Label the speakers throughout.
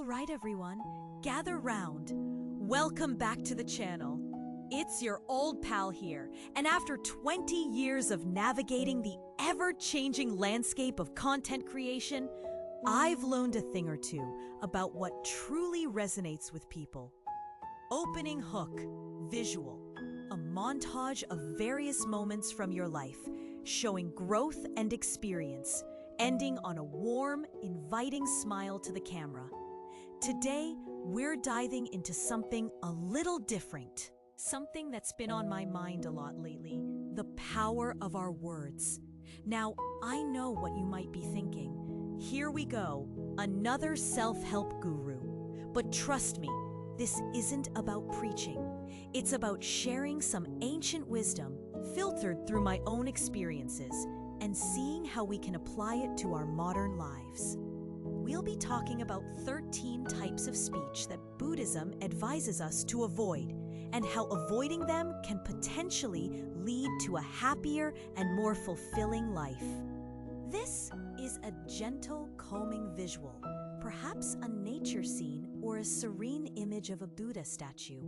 Speaker 1: right, everyone, gather round. Welcome back to the channel. It's your old pal here, and after 20 years of navigating the ever-changing landscape of content creation, I've learned a thing or two about what truly resonates with people. Opening hook, visual, a montage of various moments from your life, showing growth and experience, ending on a warm, inviting smile to the camera. Today, we're diving into something a little different. Something that's been on my mind a lot lately, the power of our words. Now, I know what you might be thinking. Here we go, another self-help guru. But trust me, this isn't about preaching. It's about sharing some ancient wisdom, filtered through my own experiences, and seeing how we can apply it to our modern lives. We'll be talking about 13 types of speech that Buddhism advises us to avoid, and how avoiding them can potentially lead to a happier and more fulfilling life. This is a gentle, calming visual, perhaps a nature scene or a serene image of a Buddha statue.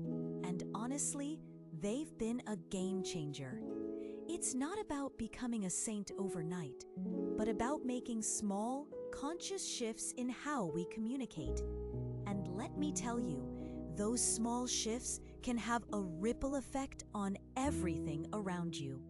Speaker 1: And honestly, they've been a game changer. It's not about becoming a saint overnight, but about making small, conscious shifts in how we communicate. And let me tell you, those small shifts can have a ripple effect on everything around you.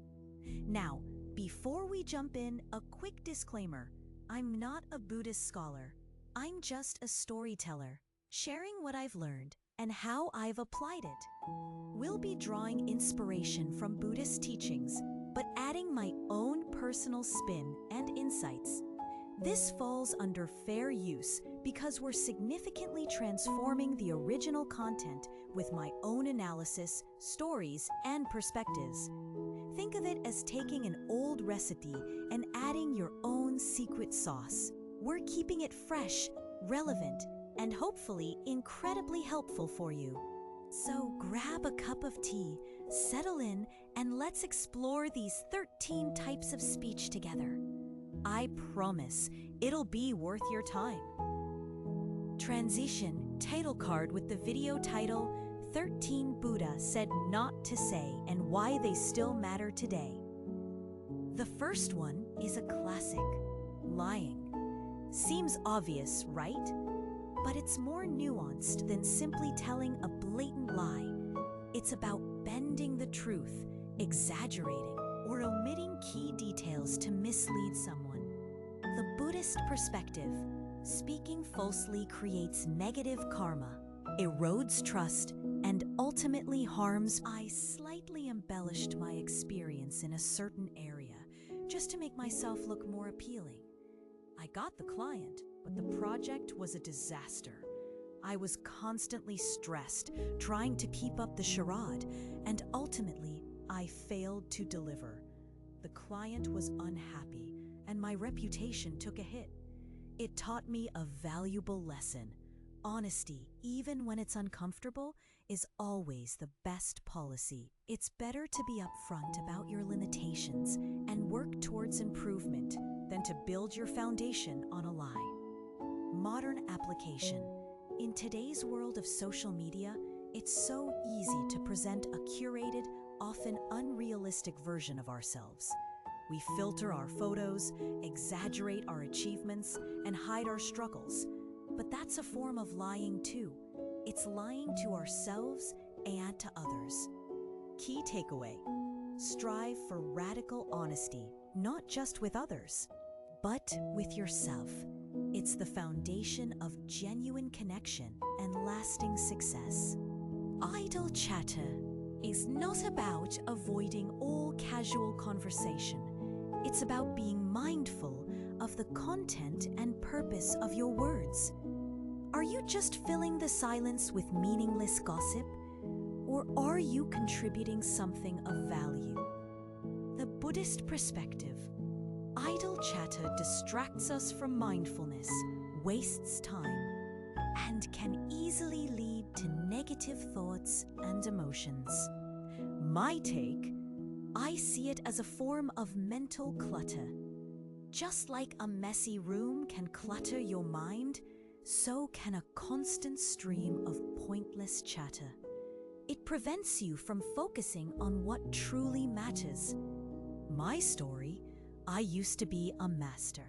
Speaker 1: Now, before we jump in, a quick disclaimer. I'm not a Buddhist scholar. I'm just a storyteller, sharing what I've learned and how I've applied it. We'll be drawing inspiration from Buddhist teachings, but adding my own personal spin and insights. This falls under fair use because we're significantly transforming the original content with my own analysis, stories, and perspectives. Think of it as taking an old recipe and adding your own secret sauce. We're keeping it fresh, relevant, and hopefully incredibly helpful for you. So grab a cup of tea, settle in, and let's explore these 13 types of speech together. I promise it'll be worth your time. Transition title card with the video title 13 Buddha Said Not to Say and Why They Still Matter Today. The first one is a classic, lying. Seems obvious, right? But it's more nuanced than simply telling a blatant lie. It's about bending the truth, exaggerating, or omitting key details to mislead someone. The Buddhist perspective, speaking falsely creates negative karma, erodes trust, and ultimately harms. I slightly embellished my experience in a certain area just to make myself look more appealing. I got the client, but the project was a disaster. I was constantly stressed, trying to keep up the charade, and ultimately, I failed to deliver. The client was unhappy, and my reputation took a hit. It taught me a valuable lesson. Honesty, even when it's uncomfortable, is always the best policy. It's better to be upfront about your limitations and work towards improvement than to build your foundation on a lie. Modern application. In today's world of social media, it's so easy to present a curated, often unrealistic version of ourselves. We filter our photos, exaggerate our achievements, and hide our struggles. But that's a form of lying too. It's lying to ourselves and to others. Key takeaway: strive for radical honesty, not just with others, but with yourself. It's the foundation of genuine connection and lasting success. Idle chatter is not about avoiding all casual conversation. It's about being mindful of the content and purpose of your words. Are you just filling the silence with meaningless gossip? Or are you contributing something of value? The Buddhist perspective. Idle chatter distracts us from mindfulness, wastes time, and can easily lead to negative thoughts and emotions. My take: I see it as a form of mental clutter. Just like a messy room can clutter your mind, so can a constant stream of pointless chatter. It prevents you from focusing on what truly matters. My story: I used to be a master.